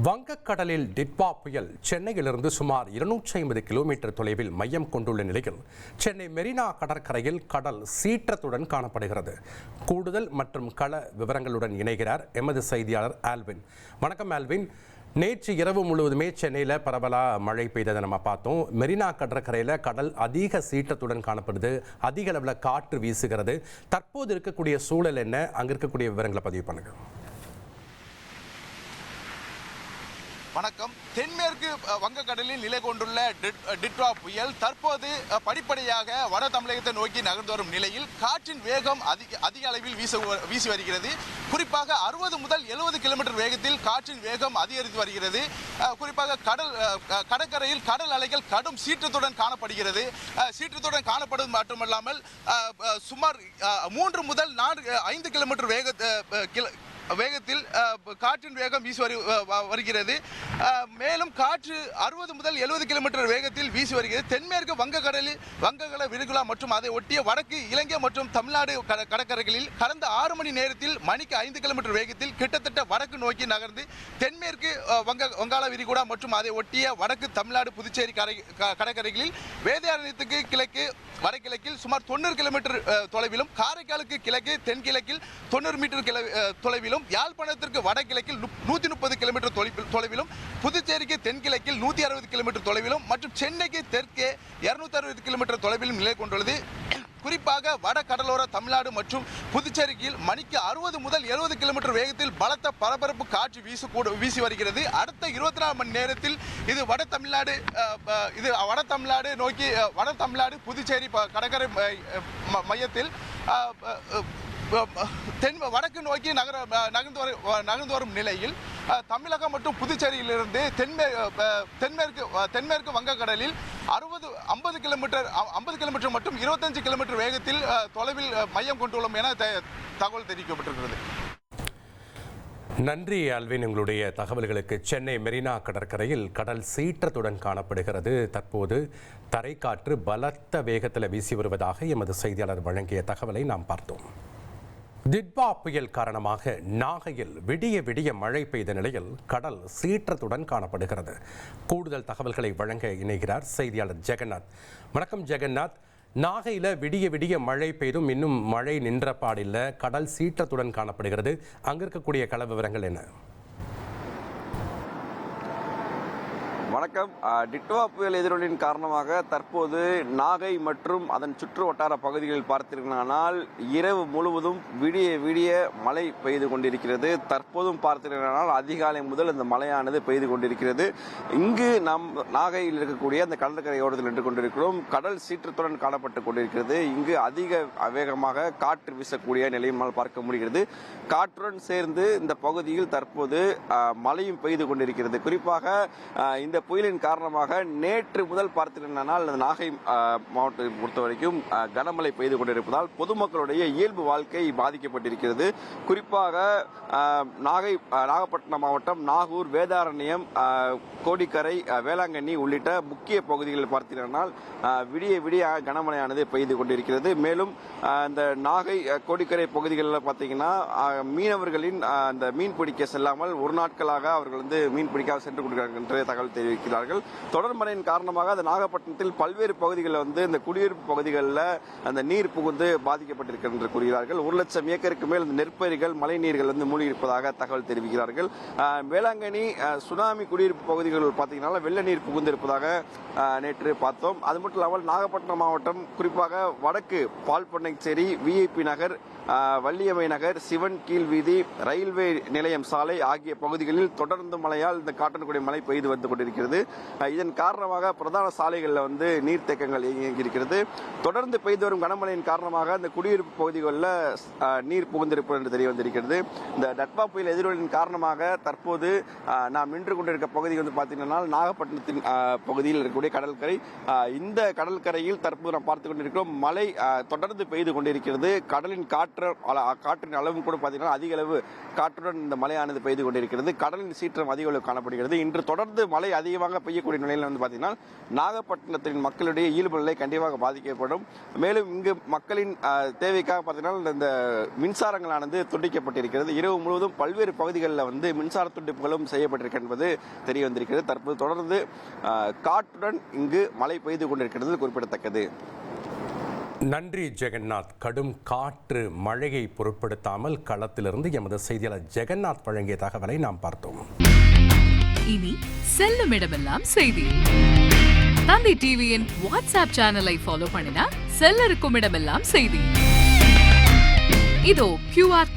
வங்கக்கடலில் டிட்வா புயல் சென்னையிலிருந்து சுமார் 250 கிலோமீட்டர் தொலைவில் மையம் கொண்டுள்ள நிலையில் சென்னை மெரினா கடற்கரையில் கடல் சீற்றத்துடன் காணப்படுகிறது. கூடுதல் மற்றும் கள விவரங்களுடன் இணைகிறார் எமது செய்தியாளர் ஆல்வின். வணக்கம் ஆல்வின். நேற்று இரவு முழுவதுமே சென்னையில் பரவலாக மழை பெய்ததை நம்ம பார்த்தோம். மெரினா கடற்கரையில் கடல் அதிக சீற்றத்துடன் காணப்படுது, அதிக அளவில் காற்று வீசுகிறது. தற்போது இருக்கக்கூடிய சூழல் என்ன, அங்கே இருக்கக்கூடிய விவரங்களை பதிவு பண்ணுங்க. வணக்கம். தென்மேற்கு வங்கக்கடலில் நிலை கொண்டுள்ள டிட்வா புயல் தற்போது படிப்படியாக வட தமிழகத்தை நோக்கி நகர்ந்து வரும் நிலையில் காற்றின் வேகம் அதிக அளவில் வீசி வருகிறது. குறிப்பாக 60 முதல் 70 கிலோமீட்டர் வேகத்தில் காற்றின் வேகம் அதிகரித்து வருகிறது. குறிப்பாக கடற்கரையில் கடல் அலைகள் கடும் சீற்றத்துடன் காணப்படுகிறது. சீற்றத்துடன் காணப்படுவது மட்டுமல்லாமல் சுமார் 3 முதல் 5 கிலோமீட்டர் வேகத்தில் காற்றின் வேகம் வீசி வருகிறது. மேலும் காற்று 60 முதல் 70 கிலோமீட்டர் வேகத்தில் வீசி வருகிறது. தென்மேற்கு வங்கக்கடல் விரிகுடா மற்றும் அதை ஒட்டிய வடக்கு இலங்கை மற்றும் தமிழ்நாடு கடற்கரைகளில் கடந்த 6 மணி நேரத்தில் மணிக்கு 5 கிலோமீட்டர் வேகத்தில் கிட்டத்தட்ட வடக்கு நோக்கி நகர்ந்து தென்மேற்கு வங்காள விரிகுடா மற்றும் அதை ஒட்டிய வடக்கு தமிழ்நாடு புதுச்சேரி கடற்கரைகளில் வேதாரண்யத்துக்கு கிழக்கு வடகிழக்கில் சுமார் 90 கிலோமீட்டர் தொலைவிலும், காரைக்காலுக்கு கிழக்கு தென்கிழக்கில் 90 மீட்டர் தொலைவிலும், யாழ்ப்பாணத்திற்கு வடகிழக்கில் 130 கிலோமீட்டர் தொலைவிலும், புதுச்சேரிக்கு தென்கிழக்கில் 160 கிலோமீட்டர் தொலைவிலும் மற்றும் சென்னைக்கு தெற்கே 260 கிலோமீட்டர் தொலைவிலும் நிலை கொண்டுள்ளது. குறிப்பாக வட கடலோர தமிழ்நாடு மற்றும் புதுச்சேரியில் மணிக்கு 60 முதல் 70 கிலோமீட்டர் வேகத்தில் பலத்த பரபரப்பு காற்று வீசி வருகிறது. அடுத்த 24 மணி நேரத்தில் இது வட தமிழ்நாடு நோக்கி வட தமிழ்நாடு புதுச்சேரி கடற்கரை மையத்தில் வடக்கு நோக்கி நகர்ந்து வரும் நிலையில் தமிழகம் மற்றும் புதுச்சேரியிலிருந்து தென்மேற்கு வங்கக்கடலில் 50 கிலோமீட்டர் மற்றும் 25 கிலோமீட்டர் வேகத்தில் தொலைவில் மையம் கொண்டுள்ளோம் என தகவல் தெரிவிக்கப்பட்டிருக்கிறது. நன்றி ஆல்வின், உங்களுடைய தகவல்களுக்கு. சென்னை மெரினா கடற்கரையில் கடல் சீற்றத்துடன் காணப்படுகிறது. தற்போது தரைக்காற்று பலத்த வேகத்தில் வீசி வருவதாக எமது செய்தியாளர் வழங்கிய தகவலை நாம் பார்த்தோம். டிட்வா புயல் காரணமாக நாகையில் விடிய மழை பெய்த நிலையில் கடல் சீற்றத்துடன் காணப்படுகிறது. கூடுதல் தகவல்களை வழங்க இணைகிறார் செய்தியாளர் ஜெகநாத். வணக்கம் ஜெகநாத். நாகையில் விடிய மழை பெய்தும் இன்னும் மழை நின்ற பாடில்லை, கடல் சீற்றத்துடன் காணப்படுகிறது. அங்கே இருக்கக்கூடிய கள விவரங்கள் என்ன? வணக்கம். டிட்வா புயல் எதிரொலியின் காரணமாக தற்போது நாகை மற்றும் அதன் சுற்று வட்டார பகுதிகளில் பார்த்தீர்களானால் இரவு முழுவதும் விடிய மழை பெய்து கொண்டிருக்கிறது. தற்போதும் பார்த்தீர்களானால் அதிகாலை முதல் இந்த மழையானது பெய்து கொண்டிருக்கிறது. இங்கு நாம் நாகையில் இருக்கக்கூடிய அந்த கடற்கரையோரத்தில் நின்று கொண்டிருக்கிறோம். கடல் சீற்றத்துடன் காணப்பட்டுக் கொண்டிருக்கிறது. இங்கு அதிக வேகமாக காற்று வீசக்கூடிய நிலையும் பார்க்க முடிகிறது. காற்றுடன் சேர்ந்து இந்த பகுதியில் தற்போது மழையும் பெய்து கொண்டிருக்கிறது. குறிப்பாக இந்த புயலின் காரணமாக நேற்று முதல் பார்த்தீர்களானால் நாகை மாவட்டத்தை பொறுத்தவரைக்கும் கனமழை பெய்து கொண்டிருப்பதால் பொதுமக்களுடைய இயல்பு வாழ்க்கை பாதிக்கப்பட்டிருக்கிறது. குறிப்பாக நாகப்பட்டினம் மாவட்டம் நாகூர், வேதாரண்யம், கோடிக்கரை, வேளாங்கண்ணி உள்ளிட்ட முக்கிய பகுதிகளில் பார்த்தீர்களானால் விடிய கனமழையானது பெய்து கொண்டிருக்கிறது. மேலும் இந்த நாகை கோடிக்கரை பகுதிகளில் பார்த்தீங்கன்னா மீனவர்களின் அந்த மீன் பிடிக்க செல்லாமல் ஒரு நாட்களாக அவர்கள் மீன் பிடிக்க சென்று கொண்டிருக்கிறார்கள் என்ற தகவல் தெரிவிக்கிறார்கள். தொடர் மழையின் காரணமாக அந்த நாகப்பட்டினத்தில் பல்வேறு பகுதிகளில் இந்த குடியிருப்பு பகுதிகளில் அந்த நீர் புகுந்து பாதிக்கப்பட்டிருக்கிறது என்று கூறுகிறார்கள். 1 லட்சம் ஏக்கருக்கு மேல் நெற்பயிர்கள் மழை நீர்கள் மூழ்கி இருப்பதாக தகவல் தெரிவிக்கிறார்கள். வேளாங்கண்ணி சுனாமி குடியிருப்பு பகுதிகளில் பார்த்தீங்கன்னா வெள்ள நீர் புகுந்து இருப்பதாக நேற்று பார்த்தோம். அது மட்டும் இல்லாமல் நாகப்பட்டினம் மாவட்டம் குறிப்பாக வடக்கு பால்பண்ணைச்சேரி, விஐபி நகர், வள்ளியம்மை நகர், சிவன் கீழ் வீதி, ரயில்வே நிலையம் சாலை ஆகிய பகுதிகளில் தொடர்ந்து மழையால் இந்த காற்றன்குடி மழை பெய்து வந்து கொண்டிருக்கிறது. இதன் காரணமாக பிரதான சாலைகளில் நீர்த்தேக்கங்கள் இயங்கியிருக்கிறது. தொடர்ந்து பெய்து வரும் கனமழையின் காரணமாக இந்த குடியிருப்பு பகுதிகளில் நீர் புகுந்திருப்பது என்று தெரிய வந்திருக்கிறது. இந்த டிட்வா புயல் எதிரொலியின் காரணமாக தற்போது நாம் நின்று கொண்டிருக்க பகுதி பார்த்தீங்கன்னா நாகப்பட்டினத்தின் பகுதியில் இருக்கக்கூடிய கடற்கரை. இந்த கடற்கரையில் தற்போது நாம் பார்த்துக் கொண்டிருக்கிறோம். மழை தொடர்ந்து பெய்து கொண்டிருக்கிறது. கடலின் காற்று காற்றின் அளவும் கூட பார்த்தீங்கன்னா அதிக அளவு காற்றுடன் இந்த மழையானது பெய்து கொண்டிருக்கிறது. கடலின் சீற்றம் அதிக அளவு காணப்படுகிறது. இன்று தொடர்ந்து மழை அதிகமாக பெய்யக்கூடிய நிலையில் வந்து பார்த்தீங்கன்னா நாகப்பட்டினத்தின் மக்களுடைய இயல்பு நிலை கண்டிப்பாக பாதிக்கப்படும். மேலும் இங்கு மக்களின் தேவைக்காக பார்த்தீங்கன்னா இந்த மின்சாரங்களானது துண்டிக்கப்பட்டிருக்கிறது. இரவு முழுவதும் பல்வேறு பகுதிகளில் வந்து மின்சார துண்டிப்புகளும் செய்யப்பட்டிருக்கு என்பது தெரிய வந்திருக்கிறது. தற்போது தொடர்ந்து காற்றுடன் இங்கு மழை பெய்து கொண்டிருக்கிறது குறிப்பிடத்தக்கது. நன்றி ஜெகநாத். கடும் காற்று மழையை பொருட்படுத்தாமல் களத்திலிருந்து எமது செய்தியாளர் ஜெகநாத் வழங்கிய தகவலை நாம் பார்த்தோம். இனி செல்லும் இடமெல்லாம் செய்தி. தந்தி டிவியின் வாட்ஸ்அப் சேனலை ஃபாலோ பண்ணினா செல்ல இருக்கும் இடமெல்லாம் செய்தி. இதோ QR